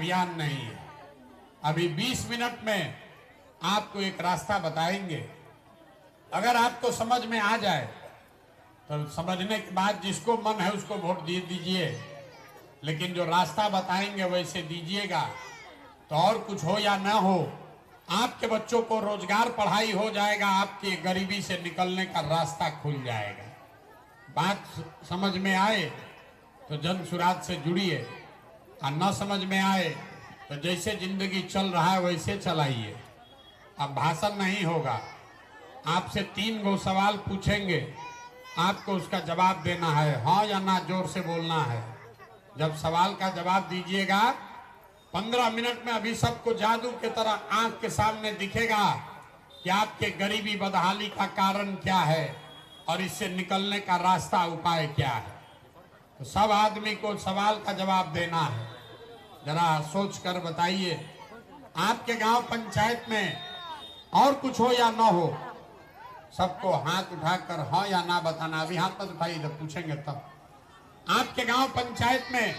अभियान नहीं है। अभी 20 मिनट में आपको एक रास्ता बताएंगे। अगर आपको समझ में आ जाए तो समझने के बाद जिसको मन है उसको वोट दे दीजिए, लेकिन जो रास्ता बताएंगे वैसे दीजिएगा। तो और कुछ हो या ना हो, आपके बच्चों को रोजगार पढ़ाई हो जाएगा, आपके गरीबी से निकलने का रास्ता खुल जाएगा। बात समझ में आए तो जन सुराज से जुड़िए, और न समझ में आए तो जैसे जिंदगी चल रहा है वैसे चलाइए। अब भाषण नहीं होगा, आपसे 3 गो सवाल पूछेंगे, आपको उसका जवाब देना है, हाँ या ना, जोर से बोलना है। जब सवाल का जवाब दीजिएगा 15 मिनट में अभी सबको जादू की तरह आंख के सामने दिखेगा कि आपके गरीबी बदहाली का कारण क्या है और इससे निकलने का रास्ता उपाय क्या है। तो सब आदमी को सवाल का जवाब देना है। जरा सोच कर बताइए, आपके गांव पंचायत में और कुछ हो या ना हो, सबको हाथ उठाकर हाँ या ना बताना। अभी हाथ मत उठाइए, जब पूछेंगे तब। आपके गांव पंचायत में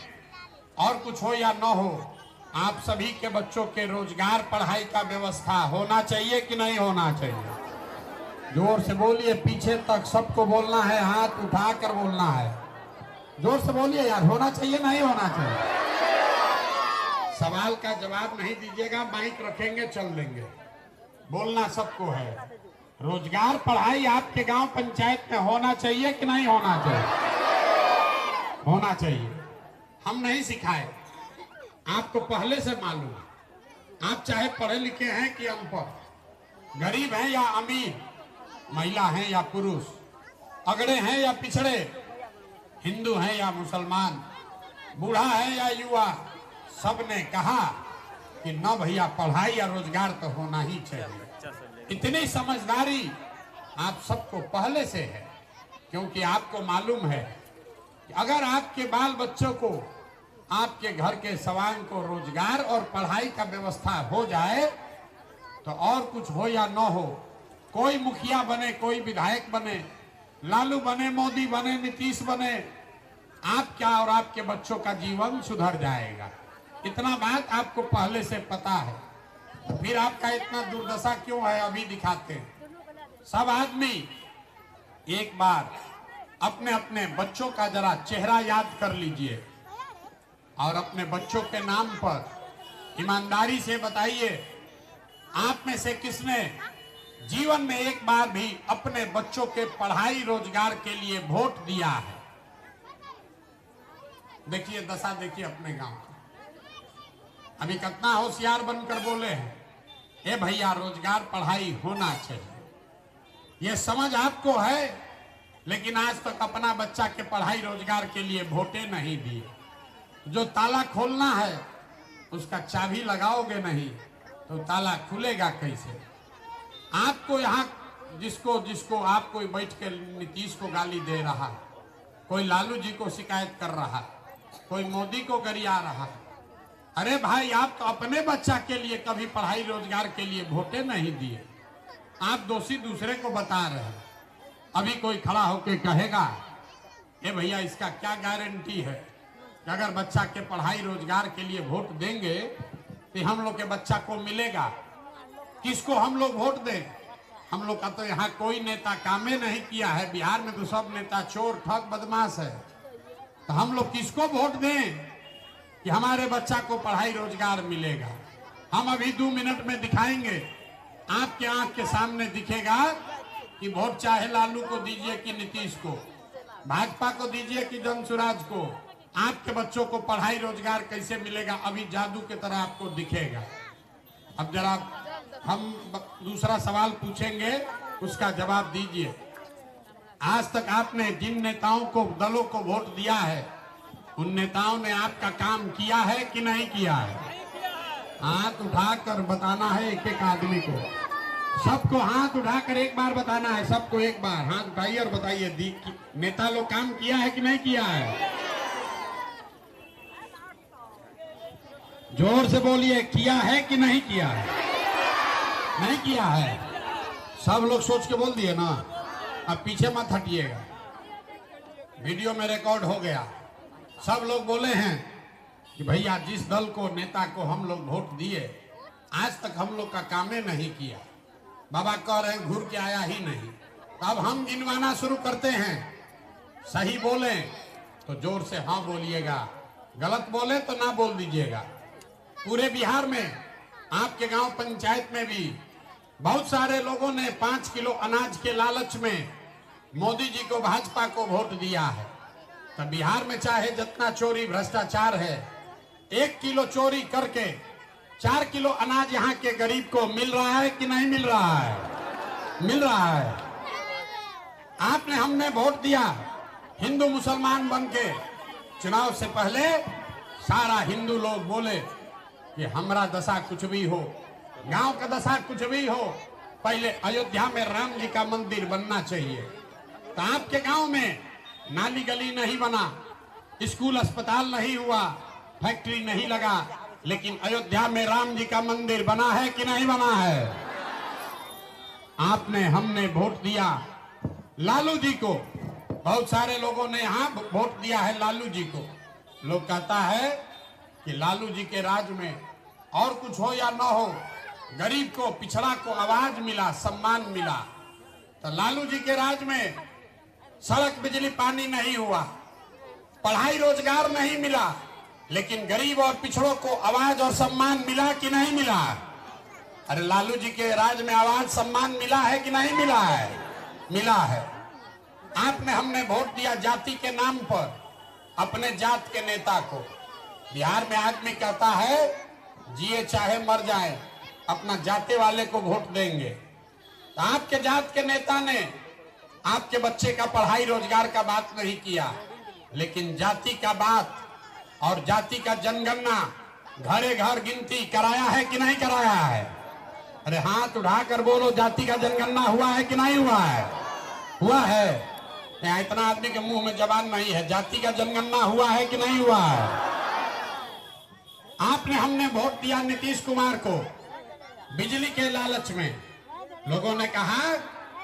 और कुछ हो या ना हो, आप सभी के बच्चों के रोजगार पढ़ाई का व्यवस्था होना चाहिए कि नहीं होना चाहिए? जोर से बोलिए, पीछे तक सबको बोलना है, हाथ उठाकर बोलना है। जोर से बोलिए यार, होना चाहिए नहीं होना चाहिए? सवाल का जवाब नहीं दीजिएगा, माइक रखेंगे चल देंगे। बोलना सबको है। रोजगार पढ़ाई आपके गांव पंचायत में होना चाहिए कि नहीं होना चाहिए? होना चाहिए। हम नहीं सिखाए, आपको पहले से मालूम। आप चाहे पढ़े लिखे हैं कि अनपढ़, गरीब हैं या अमीर, महिला हैं या पुरुष, अगड़े हैं या पिछड़े, हिंदू हैं या मुसलमान, बूढ़ा है या युवा, सबने कहा कि न भैया पढ़ाई या रोजगार तो होना ही चाहिए। इतनी समझदारी आप सबको पहले से है, क्योंकि आपको मालूम है कि अगर आपके बाल बच्चों को, आपके घर के सवांग को रोजगार और पढ़ाई का व्यवस्था हो जाए तो और कुछ हो या न हो, कोई मुखिया बने, कोई विधायक बने, लालू बने, मोदी बने, नीतीश बने, आपका और आपके बच्चों का जीवन सुधर जाएगा। इतना बात आपको पहले से पता है, तो फिर आपका इतना दुर्दशा क्यों है अभी दिखाते हैं। सब आदमी एक बार अपने अपने बच्चों का जरा चेहरा याद कर लीजिए और अपने बच्चों के नाम पर ईमानदारी से बताइए, आप में से किसने जीवन में एक बार भी अपने बच्चों के पढ़ाई रोजगार के लिए वोट दिया है? देखिए दशा, देखिए अपने गांव की। अभी कितना होशियार बनकर बोले हैं, ए भैया रोजगार पढ़ाई होना चाहिए। ये समझ आपको है, लेकिन आज तक अपना बच्चा के पढ़ाई रोजगार के लिए वोटे नहीं दिए। जो ताला खोलना है उसका चाबी लगाओगे नहीं तो ताला खुलेगा कैसे? आपको यहाँ जिसको जिसको आप कोई बैठ के नीतीश को गाली दे रहा, कोई लालू जी को शिकायत कर रहा, कोई मोदी को गरिया रहा। अरे भाई, आप तो अपने बच्चा के लिए कभी पढ़ाई रोजगार के लिए वोटे नहीं दिए। आप दोषी दूसरे को बता रहे हैं। अभी कोई खड़ा होके कहेगा, ए भैया इसका क्या गारंटी है कि अगर बच्चा के पढ़ाई रोजगार के लिए वोट देंगे तो हम लोग के बच्चा को मिलेगा? किसको हम लोग वोट दें? हम लोग का तो यहाँ कोई नेता कामे नहीं किया है। बिहार में तो सब नेता चोर, ठग, बदमाश है। तो हम लोग किसको वोट दें कि हमारे बच्चा को पढ़ाई रोजगार मिलेगा? हम अभी 2 मिनट में दिखाएंगे, आपके आंख के सामने दिखेगा कि वोट चाहे लालू को दीजिए कि नीतीश को, भाजपा को दीजिए कि जनसुराज को, आपके बच्चों को पढ़ाई रोजगार कैसे मिलेगा अभी जादू की तरह आपको दिखेगा। अब जरा हम दूसरा सवाल पूछेंगे, उसका जवाब दीजिए। आज तक आपने जिन नेताओं को, दलों को वोट दिया है, उन नेताओं ने आपका काम किया है कि नहीं किया है? हाथ उठाकर बताना है एक एक आदमी को। सबको हाथ उठाकर एक बार बताना है। सबको एक बार हाथ उठाइए और बताइए नेता लोग काम किया है कि नहीं किया है? जोर से बोलिए, किया है कि नहीं किया है? नहीं किया है। सब लोग सोच के बोल दिए ना। अब पीछे मत हटिएगा, वीडियो में रिकॉर्ड हो गया। सब लोग बोले हैं कि भैया जिस दल को, नेता को हम लोग वोट दिए, आज तक हम लोग का कामे नहीं किया। बाबा कह रहे हैं घूर के आया ही नहीं। तो अब हम गिनवाना शुरू करते हैं। सही बोले तो जोर से हाँ बोलिएगा, गलत बोले तो ना बोल दीजिएगा। पूरे बिहार में, आपके गांव पंचायत में भी बहुत सारे लोगों ने 5 किलो अनाज के लालच में मोदी जी को, भाजपा को वोट दिया है। तो बिहार में चाहे जितना चोरी भ्रष्टाचार है, 1 किलो चोरी करके 4 किलो अनाज यहाँ के गरीब को मिल रहा है कि नहीं मिल रहा है? मिल रहा है। आपने, हमने वोट दिया हिंदू मुसलमान बन के। चुनाव से पहले सारा हिंदू लोग बोले कि हमारा दशा कुछ भी हो, गांव का दशा कुछ भी हो, पहले अयोध्या में राम जी का मंदिर बनना चाहिए। तो आपके गांव में नाली गली नहीं बना, स्कूल अस्पताल नहीं हुआ, फैक्ट्री नहीं लगा, लेकिन अयोध्या में राम जी का मंदिर बना है कि नहीं बना है? आपने, हमने वोट दिया लालू जी को। बहुत सारे लोगों ने यहाँ वोट दिया है लालू जी को। लोग कहता है कि लालू जी के राज में और कुछ हो या ना हो, गरीब को, पिछड़ा को आवाज मिला, सम्मान मिला। तो लालू जी के राज में सड़क, बिजली, पानी नहीं हुआ, पढ़ाई रोजगार नहीं मिला, लेकिन गरीब और पिछड़ों को आवाज और सम्मान मिला कि नहीं मिला? अरे लालू जी के राज में आवाज, सम्मान मिला है कि नहीं मिला है? मिला है। आपने, हमने वोट दिया जाति के नाम पर अपने जात के नेता को। बिहार में आदमी कहता है जिए चाहे मर जाए, अपना जाति वाले को वोट देंगे। तो आपके जात के नेता ने आपके बच्चे का पढ़ाई रोजगार का बात नहीं किया, लेकिन जाति का बात और जाति का जनगणना, घरे घर गिनती कराया है कि नहीं कराया है? अरे हाथ उठाकर बोलो, जाति का जनगणना हुआ है कि नहीं हुआ है? हुआ है। यहाँ इतना आदमी के मुंह में जबान नहीं है। जाति का जनगणना हुआ है कि नहीं हुआ है? आपने, हमने वोट दिया नीतीश कुमार को बिजली के लालच में। लोगों ने कहा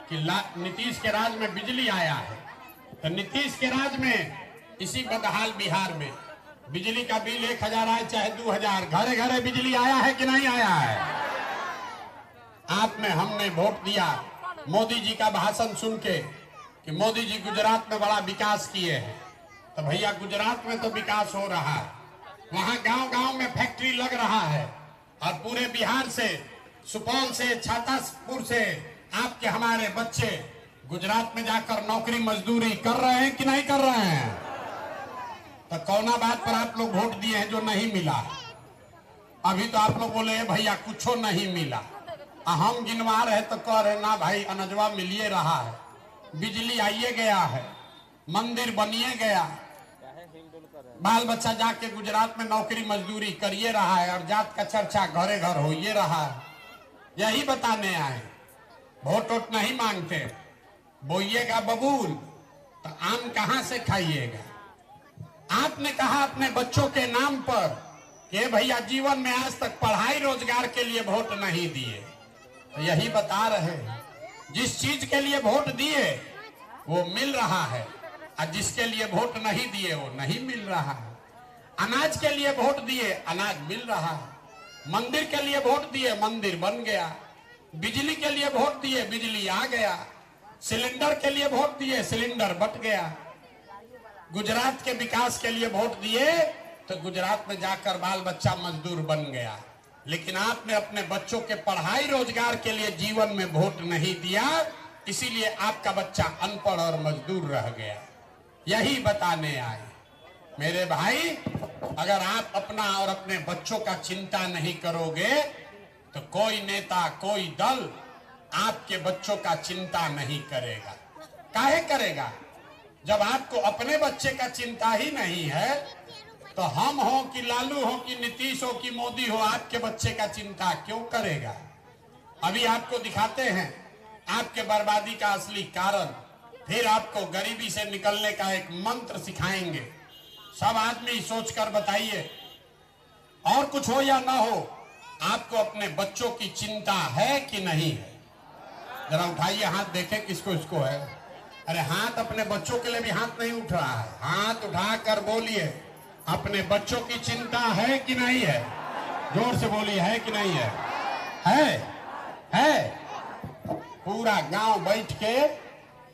कि नीतीश के राज में बिजली आया है। तो नीतीश के राज में इसी बदहाल बिहार में बिजली का बिल 1000 आए चाहे 2000, घरे घरे बिजली आया है कि नहीं आया है? आपने, हमने वोट दिया मोदी जी का भाषण सुन के कि मोदी जी गुजरात में बड़ा विकास किए हैं। तो भैया गुजरात में तो विकास हो रहा है, वहां गांव गांव में फैक्ट्री लग रहा है, और पूरे बिहार से, सुपौल से, छातापुर से आपके, हमारे बच्चे गुजरात में जाकर नौकरी मजदूरी कर रहे हैं कि नहीं कर रहे हैं? तो कौना बात पर आप लोग वोट दिए हैं जो नहीं मिला? अभी तो आप लोग बोले भैया कुछ नहीं मिला। हम गिनवा रहे तो कह रहे ना भाई, अनजवा मिलिए रहा है, बिजली आइए गया है, मंदिर बनिए गया, बाल बच्चा जाके गुजरात में नौकरी मजदूरी करिए रहा है, और जात का चर्चा घरे घर होइए रहा है। यही बताने आए। वोट वोट नहीं मांगते। बोइएगा बबूल तो आम कहां से खाइएगा? आपने कहा अपने बच्चों के नाम पर कि भैया जीवन में आज तक पढ़ाई रोजगार के लिए वोट नहीं दिए। तो यही बता रहे हैं, जिस चीज के लिए वोट दिए वो मिल रहा है, और जिसके लिए वोट नहीं दिए वो नहीं मिल रहा है। अनाज के लिए वोट दिए, अनाज मिल रहा है। मंदिर के लिए वोट दिए, मंदिर बन गया। बिजली के लिए वोट दिए, बिजली आ गया। सिलेंडर के लिए वोट दिए, सिलेंडर बट गया। गुजरात के विकास के लिए वोट दिए तो गुजरात में जाकर बाल बच्चा मजदूर बन गया। लेकिन आपने अपने बच्चों के पढ़ाई रोजगार के लिए जीवन में वोट नहीं दिया, इसीलिए आपका बच्चा अनपढ़ और मजदूर रह गया। यही बताने आए मेरे भाई, अगर आप अपना और अपने बच्चों का चिंता नहीं करोगे तो कोई नेता, कोई दल आपके बच्चों का चिंता नहीं करेगा। काहे करेगा? जब आपको अपने बच्चे का चिंता ही नहीं है तो हम हो कि लालू हो कि नीतीश हो कि मोदी हो, आपके बच्चे का चिंता क्यों करेगा? अभी आपको दिखाते हैं आपके बर्बादी का असली कारण, फिर आपको गरीबी से निकलने का एक मंत्र सिखाएंगे। सब आदमी सोचकर बताइए, और कुछ हो या ना हो, आपको अपने बच्चों की चिंता है कि नहीं है? जरा उठाइए हाथ, देखें किसको इसको है। अरे हाथ, अपने बच्चों के लिए भी हाथ नहीं उठ रहा है। हाथ उठाकर बोलिए, अपने बच्चों की चिंता है कि नहीं है? जोर से बोलिए, है कि नहीं है? है। पूरा गांव बैठ के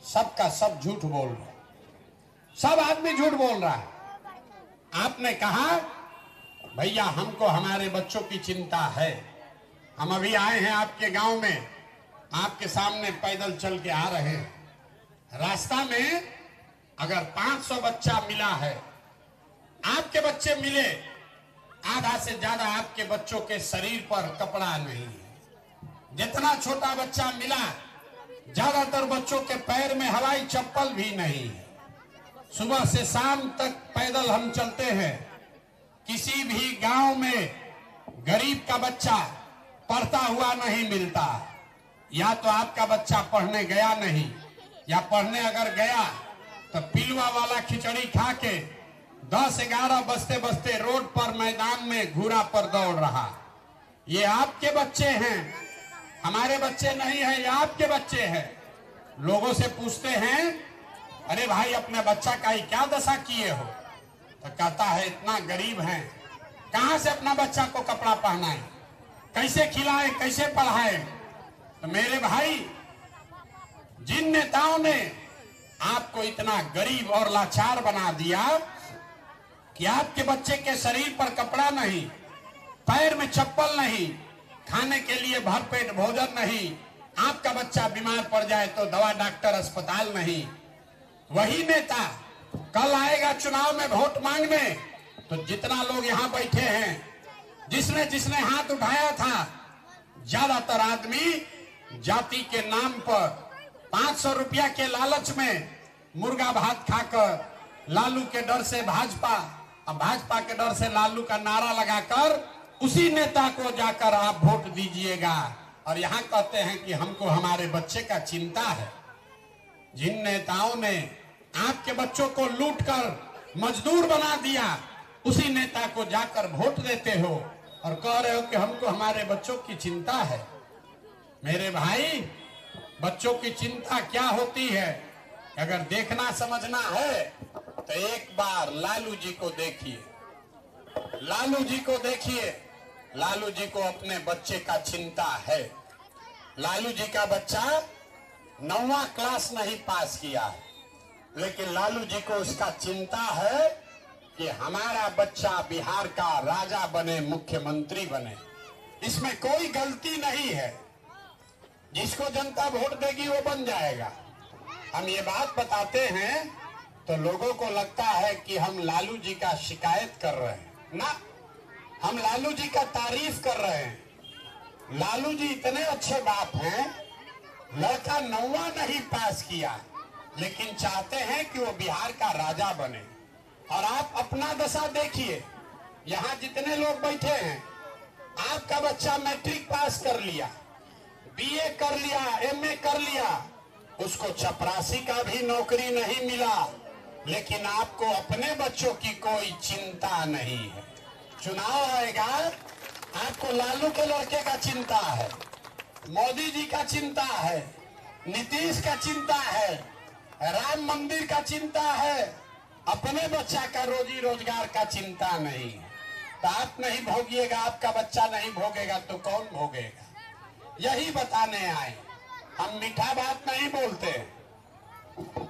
सबका सब झूठ बोल रहा है, सब आदमी झूठ बोल रहा है। आपने कहा भैया हमको हमारे बच्चों की चिंता है। हम अभी आए हैं आपके गांव में, आपके सामने पैदल चल के आ रहे हैं। रास्ता में अगर 500 बच्चा मिला है, आपके बच्चे मिले, आधा से ज्यादा आपके बच्चों के शरीर पर कपड़ा नहीं है। जितना छोटा बच्चा मिला, ज्यादातर बच्चों के पैर में हवाई चप्पल भी नहीं है। सुबह से शाम तक पैदल हम चलते हैं। किसी भी गांव में गरीब का बच्चा पढ़ता हुआ नहीं मिलता। या तो आपका बच्चा पढ़ने गया नहीं, या पढ़ने अगर गया तो पिलवा वाला खिचड़ी खा के 10-11 बजते बजते रोड पर मैदान में घूरा पर दौड़ रहा। ये आपके बच्चे हैं, हमारे बच्चे नहीं है, ये आपके बच्चे हैं। लोगों से पूछते हैं अरे भाई अपने बच्चा का ही क्या दशा किए हो, तो कहता है इतना गरीब है, कहां से अपना बच्चा को कपड़ा पहनाए, कैसे खिलाए, कैसे पढ़ाए। तो मेरे भाई, जिन नेताओं ने आपको इतना गरीब और लाचार बना दिया कि आपके बच्चे के शरीर पर कपड़ा नहीं, पैर में चप्पल नहीं, खाने के लिए भरपेट भोजन नहीं, आपका बच्चा बीमार पड़ जाए तो दवा डॉक्टर अस्पताल नहीं, वही नेता कल आएगा चुनाव में वोट मांगने, तो जितना लोग यहाँ बैठे हैं, जिसने जिसने हाथ उठाया था, ज्यादातर आदमी जाति के नाम पर 500 रुपया के लालच में मुर्गा भात खाकर लालू के डर से भाजपा और भाजपा के डर से लालू का नारा लगाकर उसी नेता को जाकर आप वोट दीजिएगा। और यहाँ कहते हैं कि हमको हमारे बच्चे का चिंता है। जिन नेताओं ने आपके बच्चों को लूटकर मजदूर बना दिया, उसी नेता को जाकर वोट देते हो और कह रहे हो कि हमको हमारे बच्चों की चिंता है। मेरे भाई, बच्चों की चिंता क्या होती है, अगर देखना समझना है तो एक बार लालू जी को देखिए। लालू जी को देखिए, लालू जी को अपने बच्चे का चिंता है। लालू जी का बच्चा 9वां क्लास नहीं पास किया है, लेकिन लालू जी को उसका चिंता है कि हमारा बच्चा बिहार का राजा बने, मुख्यमंत्री बने। इसमें कोई गलती नहीं है, जिसको जनता वोट देगी वो बन जाएगा। हम ये बात बताते हैं तो लोगों को लगता है कि हम लालू जी का शिकायत कर रहे हैं। ना, हम लालू जी का तारीफ कर रहे हैं। लालू जी इतने अच्छे बाप हैं, लड़का 9वां नहीं पास किया, लेकिन चाहते हैं कि वो बिहार का राजा बने। और आप अपना दशा देखिए, यहाँ जितने लोग बैठे हैं, आपका बच्चा मैट्रिक पास कर लिया, बीए कर लिया, एमए कर लिया, उसको चपरासी का भी नौकरी नहीं मिला, लेकिन आपको अपने बच्चों की कोई चिंता नहीं है। चुनाव आएगा, आपको लालू के लड़के का चिंता है, मोदी जी का चिंता है, नीतीश का चिंता है, राम मंदिर का चिंता है, अपने बच्चा का रोजी रोजगार का चिंता नहीं है। तो आप नहीं भोगिएगा, आपका बच्चा नहीं भोगेगा तो कौन भोगेगा? यही बताने आए। हम मीठा बात नहीं बोलते।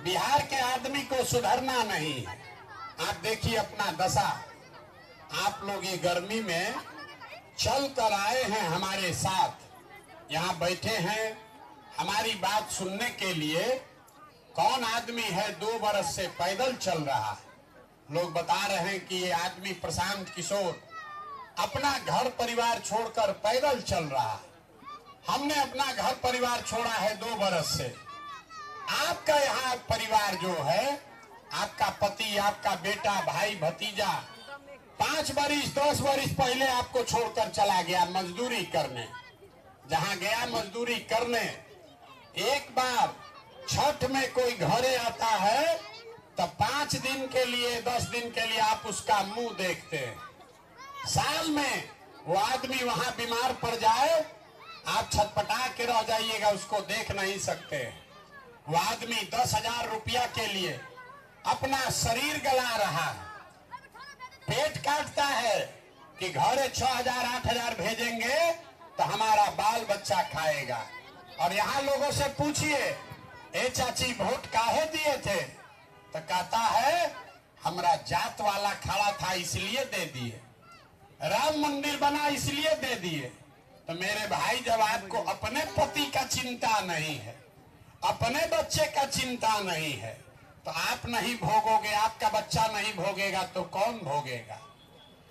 बिहार के आदमी को सुधरना नहीं है। आप देखिए अपना दशा। आप लोग ये गर्मी में चल कर आए हैं हमारे साथ, यहाँ बैठे हैं हमारी बात सुनने के लिए। कौन आदमी है 2 बरस से पैदल चल रहा है? लोग बता रहे हैं कि ये आदमी प्रशांत किशोर अपना घर परिवार छोड़कर पैदल चल रहा है। हमने अपना घर परिवार छोड़ा है 2 बरस से। आपका यहाँ परिवार जो है, आपका पति, आपका बेटा, भाई, भतीजा 5 बरिस 10 बरिस पहले आपको छोड़कर चला गया मजदूरी करने। जहाँ गया मजदूरी करने, एक बार छठ में कोई घरे आता है तो 5 दिन के लिए 10 दिन के लिए आप उसका मुंह देखते हैं। साल में वो आदमी वहां बीमार पड़ जाए, आप छटपटा के रह जाइएगा, उसको देख नहीं सकते। वो आदमी 10,000 रुपया के लिए अपना शरीर गला रहा है। पेट काटता है कि घरे 6,000 8,000 भेजेंगे तो हमारा बाल बच्चा खाएगा। और यहाँ लोगों से पूछिए, ए चाची वोट काहे दिए थे, तो कहता है हमरा जात वाला खड़ा था इसलिए दे दिए, राम मंदिर बना इसलिए दे दिए। तो मेरे भाई, जब आपको अपने पति का चिंता नहीं है, अपने बच्चे का चिंता नहीं है, तो आप नहीं भोगोगे, आपका बच्चा नहीं भोगेगा तो कौन भोगेगा?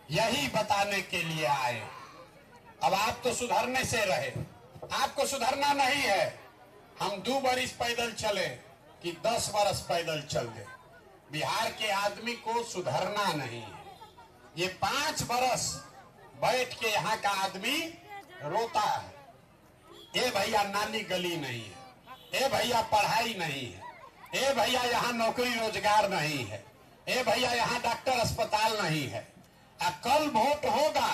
यही बताने के लिए आए। अब आप तो सुधरने से रहे, आपको सुधरना नहीं है। हम 2 बरिस पैदल चले कि 10 बरस पैदल चल गए। बिहार के आदमी को सुधरना नहीं है। ये 5 बरस बैठ के यहाँ का आदमी रोता है, ए भैया नाली गली नहीं है, ए भैया पढ़ाई नहीं है, ए भैया यहाँ नौकरी रोजगार नहीं है, ए भैया यहाँ डॉक्टर अस्पताल नहीं है। कल वोट होगा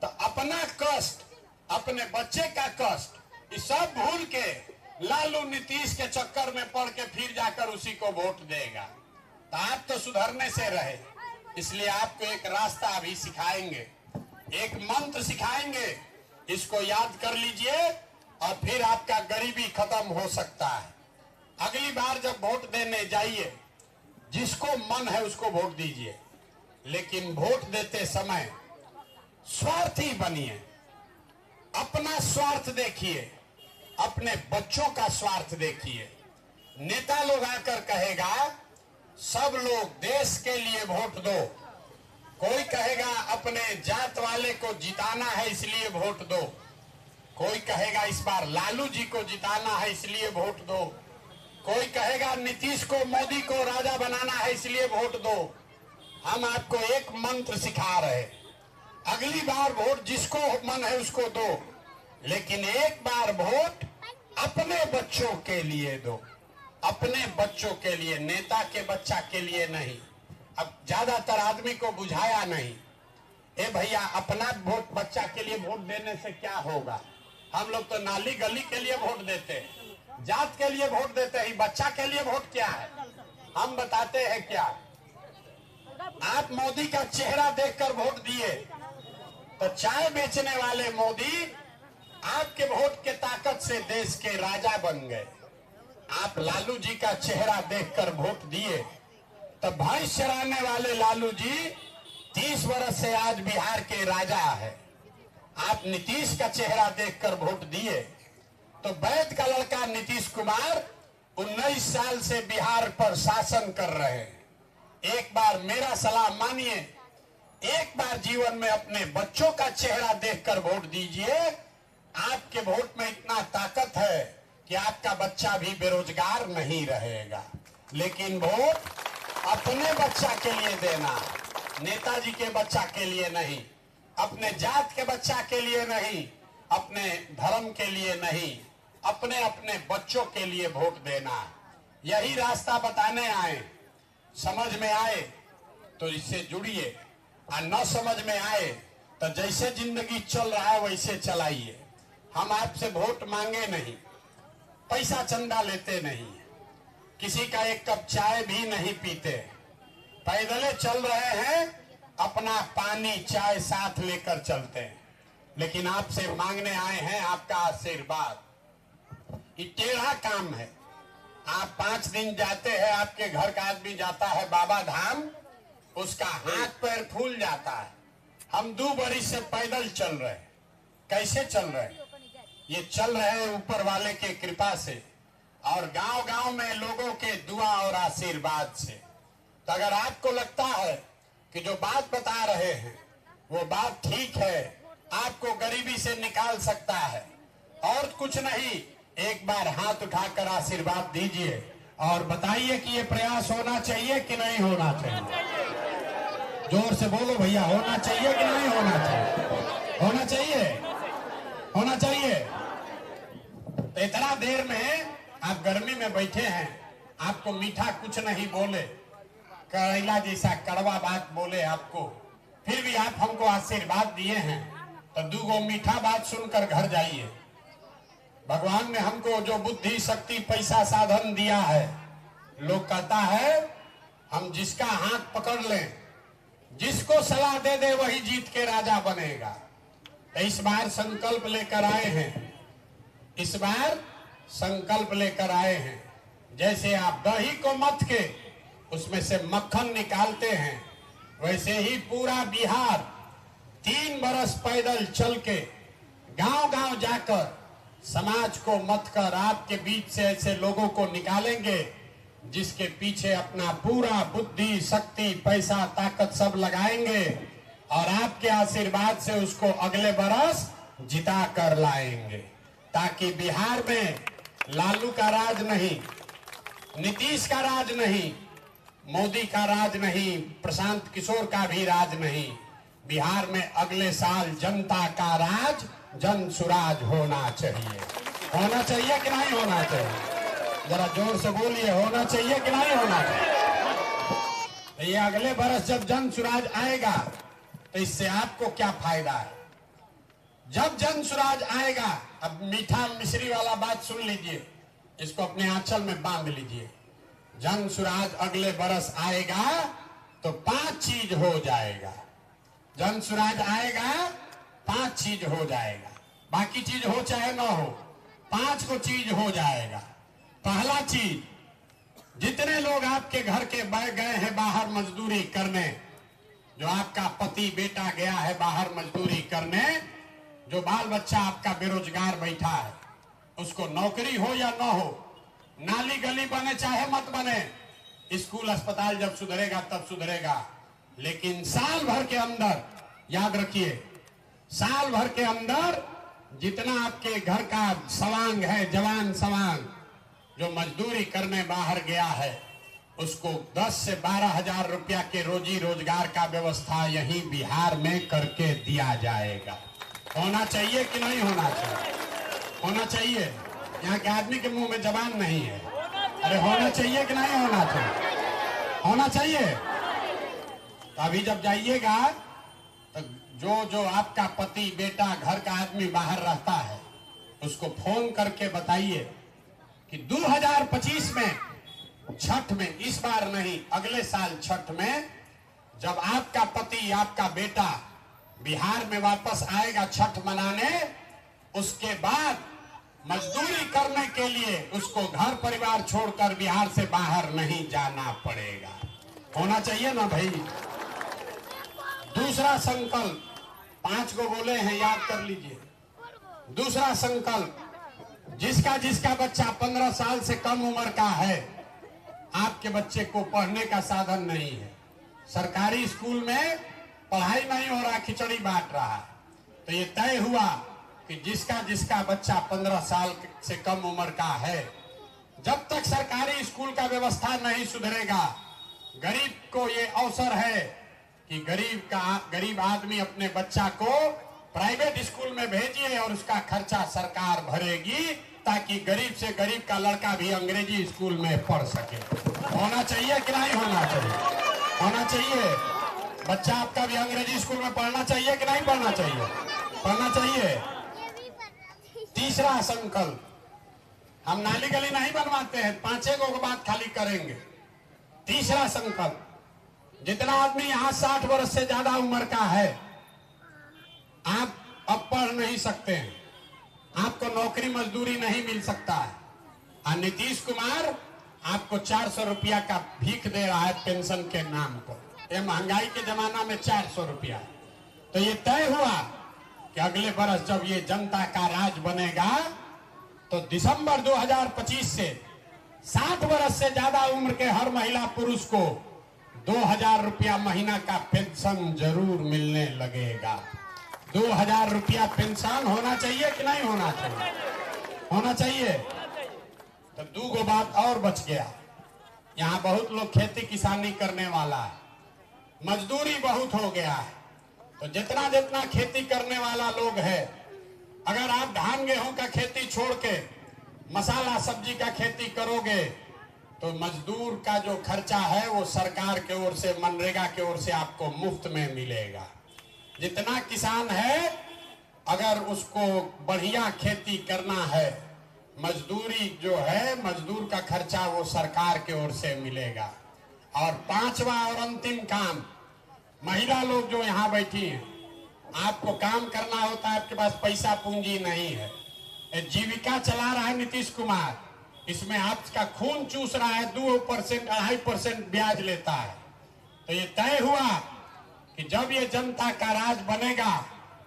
तो अपना कष्ट, अपने बच्चे का कष्ट, ये सब भूल के लालू नीतीश के चक्कर में पड़ के फिर जाकर उसी को वोट देगा। तो आप तो सुधरने से रहे, इसलिए आपको एक रास्ता अभी सिखाएंगे, एक मंत्र सिखाएंगे, इसको याद कर लीजिए और फिर आपका गरीबी खत्म हो सकता है। अगली बार जब वोट देने जाइए, जिसको मन है उसको वोट दीजिए, लेकिन वोट देते समय स्वार्थी बनिए। अपना स्वार्थ देखिए, अपने बच्चों का स्वार्थ देखिए। नेता लोग आकर कहेगा सब लोग देश के लिए वोट दो, कोई कहेगा अपने जात वाले को जिताना है इसलिए वोट दो, कोई कहेगा इस बार लालू जी को जिताना है इसलिए वोट दो, कोई कहेगा नीतीश को, मोदी को राजा बनाना है इसलिए वोट दो। हम आपको एक मंत्र सिखा रहे, अगली बार वोट जिसको मन है उसको दो, लेकिन एक बार वोट अपने बच्चों के लिए दो, अपने बच्चों के लिए, नेता के बच्चा के लिए नहीं। अब ज्यादातर आदमी को बुझाया नहीं, ए भैया अपना वोट बच्चा के लिए वोट देने से क्या होगा? हम लोग तो नाली गली के लिए वोट देते हैं, जात के लिए वोट देते हैं, बच्चा के लिए वोट क्या है? हम बताते हैं क्या। आप मोदी का चेहरा देखकर वोट दिए तो चाय बेचने वाले मोदी आपके वोट के ताकत से देश के राजा बन गए। आप लालू जी का चेहरा देखकर वोट दिए तो भैंस चराने वाले लालू जी 30 वर्ष से आज बिहार के राजा है। आप नीतीश का चेहरा देखकर वोट दिए तो वैद का लड़का नीतीश कुमार 19 साल से बिहार पर शासन कर रहे हैं। एक बार मेरा सलाह मानिए, एक बार जीवन में अपने बच्चों का चेहरा देखकर वोट दीजिए। आपके वोट में इतना ताकत है कि आपका बच्चा भी बेरोजगार नहीं रहेगा। लेकिन वोट अपने बच्चा के लिए देना, नेताजी के बच्चा के लिए नहीं, अपने जात के बच्चा के लिए नहीं, अपने धर्म के लिए नहीं, अपने अपने बच्चों के लिए वोट देना। यही रास्ता बताने आए। समझ में आए तो इससे जुड़िए, और न समझ में आए तो जैसे जिंदगी चल रहा है वैसे चलाइए। हम आपसे वोट मांगे नहीं, पैसा चंदा लेते नहीं, किसी का एक कप चाय भी नहीं पीते, पैदले चल रहे हैं, अपना पानी चाय साथ लेकर चलते हैं। लेकिन आपसे मांगने आए हैं आपका आशीर्वाद। ये टेढ़ा काम है। आप 5 दिन जाते हैं, आपके घर का आदमी जाता है बाबा धाम, उसका हाथ पैर फूल जाता है। हम 2 बरिस से पैदल चल रहे हैं। कैसे चल रहे हैं? ये चल रहे हैं ऊपर वाले के कृपा से और गांव गांव में लोगों के दुआ और आशीर्वाद से। तो अगर आपको लगता है कि जो बात बता रहे हैं वो बात ठीक है, आपको गरीबी से निकाल सकता है और कुछ नहीं, एक बार हाथ उठाकर आशीर्वाद दीजिए और बताइए कि ये प्रयास होना चाहिए कि नहीं होना चाहिए। जोर से बोलो भैया, होना चाहिए कि नहीं होना चाहिए? होना चाहिए, होना चाहिए। तो इतना देर में आप गर्मी में बैठे हैं, आपको मीठा कुछ नहीं बोले, करेला जैसा कड़वा बात बोले आपको, फिर भी आप हमको आशीर्वाद दिए हैं, तो 2 मीठा बात सुनकर घर जाइए। भगवान ने हमको जो बुद्धि शक्ति पैसा साधन दिया है, लोग कहता है हम जिसका हाथ पकड़ लें जिसको सलाह दे दे वही जीत के राजा बनेगा। तो इस बार संकल्प लेकर आए हैं, इस बार संकल्प लेकर आए हैं। जैसे आप दही को मथ के उसमें से मक्खन निकालते हैं, वैसे ही पूरा बिहार 3 बरस पैदल चल के गांव गांव जाकर समाज को मत कर आपके बीच से ऐसे लोगों को निकालेंगे जिसके पीछे अपना पूरा बुद्धि, शक्ति, पैसा, ताकत सब लगाएंगे और आपके आशीर्वाद से उसको अगले बरस जिता कर लाएंगे, ताकि बिहार में लालू का राज नहीं, नीतीश का राज नहीं, मोदी का राज नहीं, प्रशांत किशोर का भी राज नहीं। बिहार में अगले साल जनता का राज, जन सुराज होना चाहिए। होना चाहिए कि नहीं होना चाहिए? जरा जोर से बोलिए, होना चाहिए कि नहीं होना चाहिए? तो ये अगले बरस जब जन सुराज आएगा तो इससे आपको क्या फायदा है? जब जन सुराज आएगा, अब मीठा मिश्री वाला बात सुन लीजिए, इसको अपने आंचल में बांध लीजिए। जन सुराज अगले बरस आएगा तो 5 चीज हो जाएगा। जन सुराज आएगा 5 चीज हो जाएगा, बाकी चीज हो चाहे ना हो, 5 को चीज हो जाएगा। पहला चीज, जितने लोग आपके घर के गए हैं बाहर मजदूरी करने, जो आपका पति बेटा गया है बाहर मजदूरी करने, जो बाल बच्चा आपका बेरोजगार बैठा है, उसको नौकरी हो या ना हो, नाली गली बने चाहे मत बने, स्कूल अस्पताल जब सुधरेगा तब सुधरेगा, लेकिन साल भर के अंदर, याद रखिए, साल भर के अंदर जितना आपके घर का सवांग है, जवान सवांग जो मजदूरी करने बाहर गया है, उसको 10 से 12 हजार रुपया के रोजी रोजगार का व्यवस्था यहीं बिहार में करके दिया जाएगा। होना चाहिए कि नहीं होना चाहिए? होना चाहिए। यहाँ के आदमी के मुंह में जबान नहीं है। अरे होना चाहिए कि नहीं होना चाहिए? होना चाहिए। तो अभी जब जाइएगा तो जो आपका पति बेटा घर का आदमी बाहर रहता है, उसको फोन करके बताइए कि 2025 में छठ में, इस बार नहीं अगले साल छठ में, जब आपका पति आपका बेटा बिहार में वापस आएगा छठ मनाने, उसके बाद मजदूरी करने के लिए उसको घर परिवार छोड़कर बिहार से बाहर नहीं जाना पड़ेगा। होना चाहिए ना भाई? दूसरा संकल्प, 5 को बोले हैं, याद कर लीजिए। दूसरा संकल्प, जिसका जिसका बच्चा 15 साल से कम उम्र का है, आपके बच्चे को पढ़ने का साधन नहीं है, सरकारी स्कूल में पढ़ाई नहीं हो रहा, खिचड़ी बांट रहा है, तो ये तय हुआ कि जिसका जिसका बच्चा 15 साल से कम उम्र का है, जब तक सरकारी स्कूल का व्यवस्था नहीं सुधरेगा, गरीब को ये अवसर है कि गरीब आदमी अपने बच्चा को प्राइवेट स्कूल में भेजिए और उसका खर्चा सरकार भरेगी, ताकि गरीब से गरीब का लड़का भी अंग्रेजी स्कूल में पढ़ सके। होना चाहिए कि नहीं होना चाहिए? होना चाहिए। बच्चा आपका भी अंग्रेजी स्कूल में पढ़ना चाहिए कि नहीं पढ़ना चाहिए? पढ़ना चाहिए। तीसरा संकल्प, हम नाली गली नहीं बनवाते हैं, 5 को बात खाली करेंगे। तीसरा संकल्प, जितना आदमी यहाँ 60 वर्ष से ज्यादा उम्र का है, आप अब पढ़ नहीं सकते हैं, आपको नौकरी मजदूरी नहीं मिल सकता है, और नीतीश कुमार आपको 400 रुपया का भीख दे रहा है पेंशन के नाम पर। ये महंगाई के जमाना में 400 रुपया। तो ये तय हुआ कि अगले बरस जब ये जनता का राज बनेगा, तो दिसंबर 2025 से 60 वर्ष से ज्यादा उम्र के हर महिला पुरुष को 2000 रुपया महीना का पेंशन जरूर मिलने लगेगा। 2000 रुपया पेंशन होना चाहिए कि नहीं होना चाहिए? होना चाहिए। तो 2 बात और बच गया। यहाँ बहुत लोग खेती किसानी करने वाला है, मजदूरी बहुत हो गया है, तो जितना जितना खेती करने वाला लोग है, अगर आप धान गेहूं का खेती छोड़ के मसाला सब्जी का खेती करोगे, तो मजदूर का जो खर्चा है वो सरकार की ओर से, मनरेगा की ओर से आपको मुफ्त में मिलेगा। जितना किसान है, अगर उसको बढ़िया खेती करना है, मजदूरी जो है, मजदूर का खर्चा वो सरकार की ओर से मिलेगा। और 5वां और अंतिम काम, महिला लोग जो यहाँ बैठी हैं, आपको काम करना होता है, आपके पास पैसा पूंजी नहीं है, जीविका चला रहा है नीतीश कुमार, इसमें आपका खून चूस रहा है, 2%, 2.5% ब्याज लेता है। तो ये तय हुआ कि जब ये जनता का राज बनेगा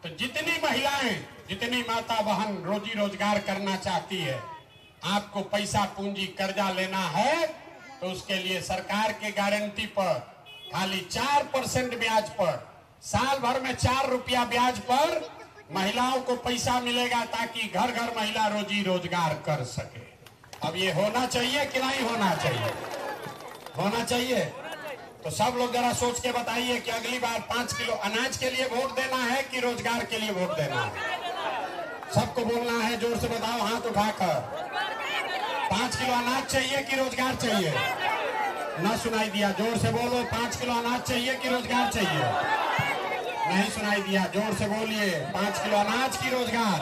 तो जितनी महिलाएं, जितनी माता बहन रोजी रोजगार करना चाहती है, आपको पैसा पूंजी कर्जा लेना है तो उसके लिए सरकार के गारंटी पर खाली 4% ब्याज पर, साल भर में 4 रुपया ब्याज पर महिलाओं को पैसा मिलेगा, ताकि घर घर महिला रोजी रोजगार कर सके। अब ये होना चाहिए कि नहीं होना चाहिए? होना चाहिए। तो सब लोग जरा सोच के बताइए कि अगली बार 5 किलो अनाज के लिए वोट देना है कि रोजगार के लिए वोट देना है? सबको बोलना है, जोर से बताओ हाथ उठाकर। 5 किलो अनाज चाहिए कि रोजगार चाहिए? ना सुनाई दिया, जोर से बोलो। 5 किलो अनाज चाहिए कि रोजगार चाहिए? नहीं सुनाई दिया, जोर से बोलिए। 5 किलो अनाज की रोजगार?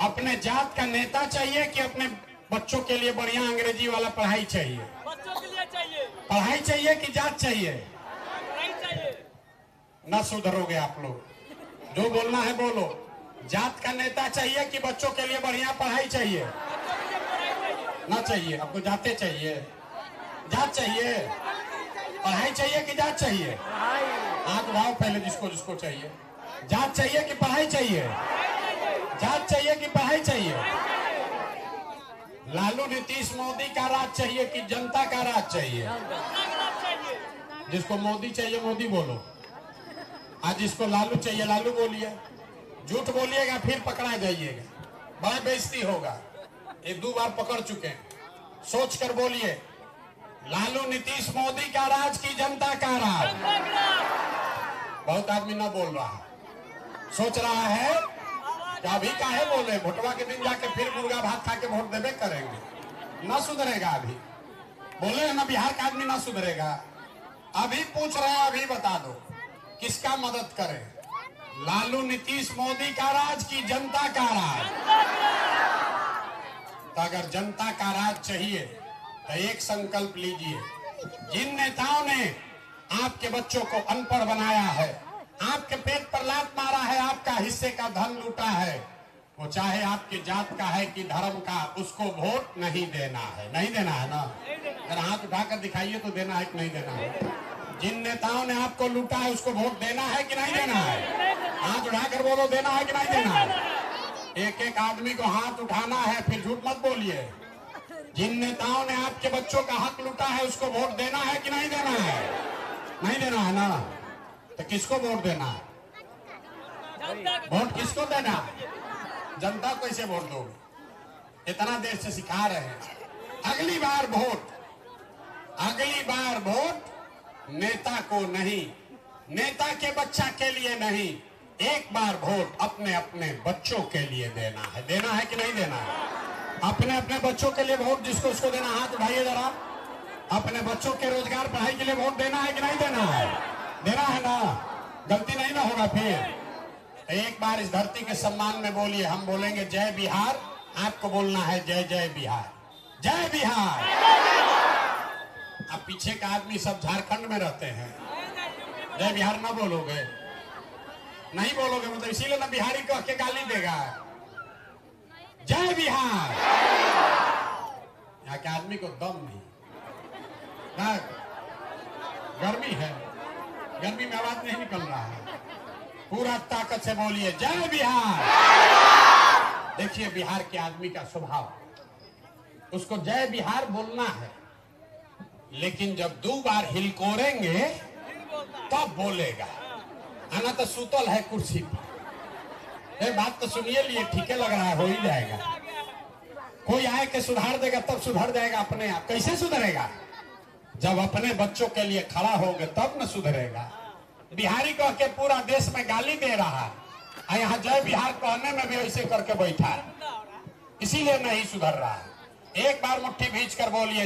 अपने जात का नेता चाहिए कि अपने बच्चों के लिए बढ़िया अंग्रेजी वाला पढ़ाई चाहिए? बच्चों के लिए चाहिए। पढ़ाई चाहिए कि जात चाहिए? पढ़ाई चाहिए। न सुधरोगे आप लोग, जो बोलना है बोलो। जात का नेता चाहिए कि बच्चों के लिए बढ़िया पढ़ाई चाहिए? ना चाहिए, आपको जाते चाहिए? जात चाहिए? पढ़ाई चाहिए कि जात चाहिए? हाथ उठाओ पहले, जिसको जिसको चाहिए। जात चाहिए कि पढ़ाई चाहिए? जात चाहिए कि पढ़ाई चाहिए? लालू नीतीश मोदी का राज चाहिए कि जनता का राज चाहिए? जिसको मोदी चाहिए मोदी बोलो, आज जिसको लालू चाहिए लालू बोलिए। झूठ बोलिएगा फिर पकड़ा जाइएगा, बड़ा बेइज्जती होगा। 1-2 बार पकड़ चुके हैं, सोच कर बोलिए। लालू नीतीश मोदी का राज की जनता का राज? बहुत आदमी ना बोल रहा है, सोच रहा है कि अभी काहे बोले, भोटवा के दिन जाके फिर मुर्गा भात खा के वोट देवे करेंगे। ना सुधरेगा, अभी बोले ना बिहार का आदमी ना सुधरेगा। अभी पूछ रहे हैं, अभी बता दो किसका मदद करें, लालू नीतीश मोदी का राज की जनता का राज? तो अगर जनता का राज चाहिए तो एक संकल्प लीजिए। जिन नेताओं ने आपके बच्चों को अनपढ़ बनाया है, आपके पेट पर लात मारा है, आपका हिस्से का धन लूटा है, वो चाहे आपके जात का है कि धर्म का, उसको वोट नहीं देना है। नहीं देना है ना? अगर हाथ उठाकर दिखाइए तो देना है कि नहीं देना है? जिन नेताओं ने आपको लूटा है उसको वोट देना है कि नहीं देना है? हाथ उठाकर बोलो, देना है कि नहीं देना है? एक एक आदमी को हाथ उठाना है, फिर झूठ मत बोलिए। जिन नेताओं ने आपके बच्चों का हक लूटा है उसको वोट देना है कि नहीं देना है? नहीं देना है ना? तो किसको वोट देना है? वोट किसको देना है? जनता को कैसे वोट दोगे? इतना देर से सिखा रहे हैं। अगली बार वोट, अगली बार वोट नेता को नहीं, नेता के बच्चा के लिए नहीं, एक बार वोट अपने अपने बच्चों के लिए देना है। देना है कि नहीं देना है? अपने अपने बच्चों के लिए वोट जिसको उसको देना। हाथ उठाइए जरा। अपने बच्चों के रोजगार पढ़ाई के लिए वोट देना है कि नहीं देना है? देना है ना? गलती नहीं ना होगा फिर। एक बार इस धरती के सम्मान में बोलिए। हम बोलेंगे जय बिहार, आपको बोलना है जय जय बिहार। जय बिहार। अब पीछे का आदमी सब झारखंड में रहते हैं, जय बिहार ना बोलोगे? नहीं बोलोगे मतलब इसीलिए ना बिहारी कह के गाली देगा। जय बिहार। यहाँ के आदमी को दम नहीं ना, गर्मी है, गर्मी में आवाज नहीं निकल रहा है। पूरा ताकत से बोलिए जय बिहार। देखिए बिहार के आदमी का स्वभाव, उसको जय बिहार बोलना है, लेकिन जब 2 बार हिलकोरेंगे तब बोलेगा। आना तो सुतल है कुर्सी पर। बात तो सुनिए लिए, ठीक है लग रहा है, हो ही जाएगा। कोई आए के सुधार देगा तब सुधर जाएगा अपने आप। कैसे सुधरेगा? जब अपने बच्चों के लिए खड़ा होगे तब न सुधरेगा। बिहारी कह के पूरा देश में गाली दे रहा है, यहाँ जय बिहार कहने में भी ऐसे करके बैठा है, इसीलिए नहीं सुधर रहा है। एक बार मुट्ठी भींच कर बोलिए